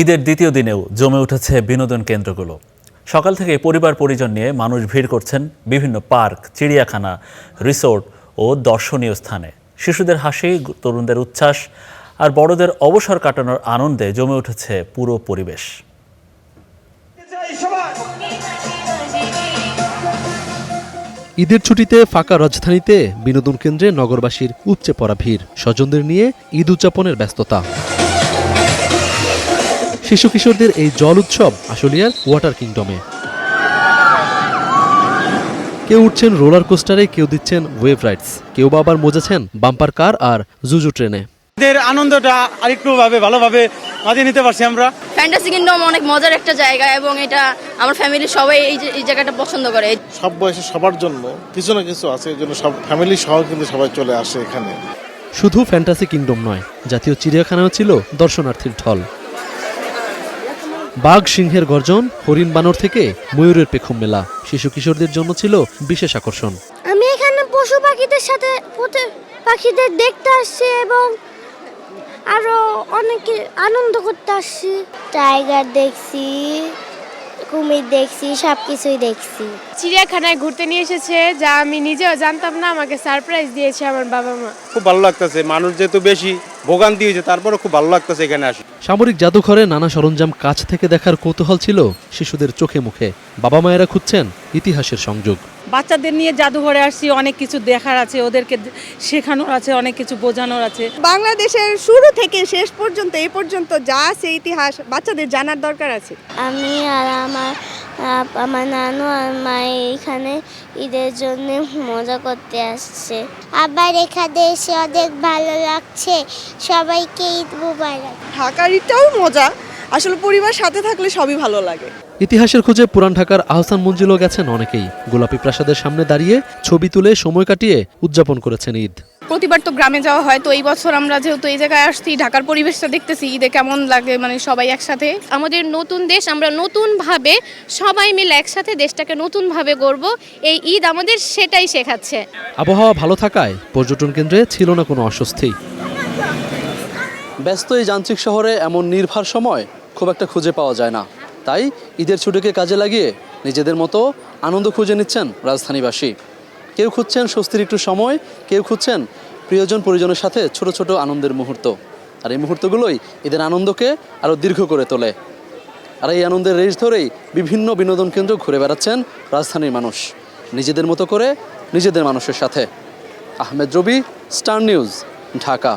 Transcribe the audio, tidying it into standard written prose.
ঈদের দ্বিতীয় দিনেও জমে উঠেছে বিনোদন কেন্দ্রগুলো। সকাল থেকে পরিবার পরিজন নিয়ে মানুষ ভিড় করছেন বিভিন্ন পার্ক, চিড়িয়াখানা, রিসোর্ট ও দর্শনীয় স্থানে। শিশুদের হাসি, তরুণদের উচ্ছ্বাস আর বড়দের অবসর কাটানোর আনন্দে জমে উঠেছে পুরো পরিবেশ। ঈদের ছুটিতে ফাঁকা রাজধানীতে বিনোদন কেন্দ্রে নগরবাসীর উপচে পড়া ভিড়, স্বজনদের নিয়ে ঈদ উদযাপনের ব্যস্ততা। শিশু কিশোরদের এই জল উৎসব আশুলিয়ার ওয়াটার কিংডমে। কেউ উঠছেন রোলার কোস্টারে, কেউ দিচ্ছেন ওয়েভ রাইডস, কেউ বা আবার মজাছেন বাম্পার কার আর জুজু ট্রেনে। ঈদের আনন্দটা আরেকটু ভালোভাবে মাতিয়ে নিতে পারছি আমরা। ফ্যান্টাসি কিংডম অনেক মজার একটা জায়গা এবং এটা আমার ফ্যামিলির সবাই এই জায়গাটা পছন্দ করে। সব বয়সে সবার জন্য কিছু না কিছু আছে, এই জন্য সব ফ্যামিলি সহ কিন্তু সবাই চলে আসে এখানে। শুধু ফ্যান্টাসি কিংডম নয়, জাতীয় চিড়িয়াখানাও ছিল দর্শনার্থীর ঢল। বাঘ সিংহের গর্জন, হরিণ বানর থেকে ময়ূরের পেখম মেলা শিশু কিশোরদের জন্য ছিল বিশেষ আকর্ষণ। আমি এখানে পশু পাখিদের সাথে পাখিদের দেখতে আসছি এবং আরো অনেকে আনন্দ করতে আসছি। টাইগার দেখছি, কুমির দেখছি, সবকিছুই দেখছি। চিড়িয়াখানায় ঘুরতে নিয়ে এসেছে, যা আমি নিজেও জানতাম না, আমাকে সারপ্রাইজ দিয়েছে আমার বাবা মা। খুব ভালো লাগতেছে, মানুষ যেহেতু বেশি ভোগান্তি হয়েছে তারপরে খুব ভালো লাগতেছে এখানে আসি। সামরিক জাদুঘরে নানা সরঞ্জাম কাছ থেকে দেখার কৌতূহল ছিল শিশুদের চোখে মুখে। বাবা মায়েরা খুঁজছেন ইতিহাসের সংযোগ। বাচ্চাদের নিয়ে জাদুঘরে আসছি, অনেক কিছু দেখার আছে, ওদেরকে শেখানোর আছে, অনেক কিছু বোঝানোর আছে। বাংলাদেশের শুরু থেকে শেষ পর্যন্ত এই পর্যন্ত যা আছে ইতিহাস বাচ্চাদের জানার দরকার আছে। আমি আর আমার নানু আর মা এখানে ঈদের জন্য মজা করতে আসছে। আবার এখানে এসে অনেক ভালো লাগছে। সবাইকে ঈদ মুবারক। ঢাকার ঈদটাও মজা, আসলে পরিবার সাথে থাকলে সবই ভালো লাগে। ইতিহাসের খোঁজে পুরান ঢাকার আহসান মঞ্জিলও গেছেন অনেকেই। গোলাপী প্রাসাদের সামনে দাঁড়িয়ে ছবি তুলে সময় কাটিয়ে উদযাপন করেছেন ঈদ। প্রতিবার তো গ্রামে যাওয়া হয়, তো এই বছর আমরা যেহেতু এই জায়গায় আসছি, ঢাকার পরিবেশটা দেখতেছি, ঈদে কেমন লাগে, মানে সবাই একসাথে। আমাদের নতুন দেশ, আমরা নতুনভাবে সবাই মিলে একসাথে দেশটাকে নতুনভাবে গড়ব, এই ঈদ আমাদের সেটাই শেখাচ্ছে। আবহাওয়া ভালো থাকায় পর্যটন কেন্দ্রে ছিল না কোনো অস্বস্তি। ব্যস্ত এই যান্ত্রিক শহরে এমন নির্ভার সময় খুব একটা খুঁজে পাওয়া যায় না। তাই ঈদের ছুটিকে কাজে লাগিয়ে নিজেদের মতো আনন্দ খুঁজে নিচ্ছেন রাজধানীবাসী। কেউ খুঁজছেন স্বস্তির একটু সময়, কেউ খুঁজছেন প্রিয়জন পরিজনের সাথে ছোট ছোট আনন্দের মুহূর্ত। আর এই মুহূর্তগুলোই ঈদের আনন্দকে আরও দীর্ঘ করে তোলে। আর এই আনন্দের রেশ ধরেই বিভিন্ন বিনোদন কেন্দ্র ঘুরে বেড়াচ্ছেন রাজধানীর মানুষ, নিজেদের মতো করে নিজেদের মানুষের সাথে। আহমেদ রবি, স্টার নিউজ, ঢাকা।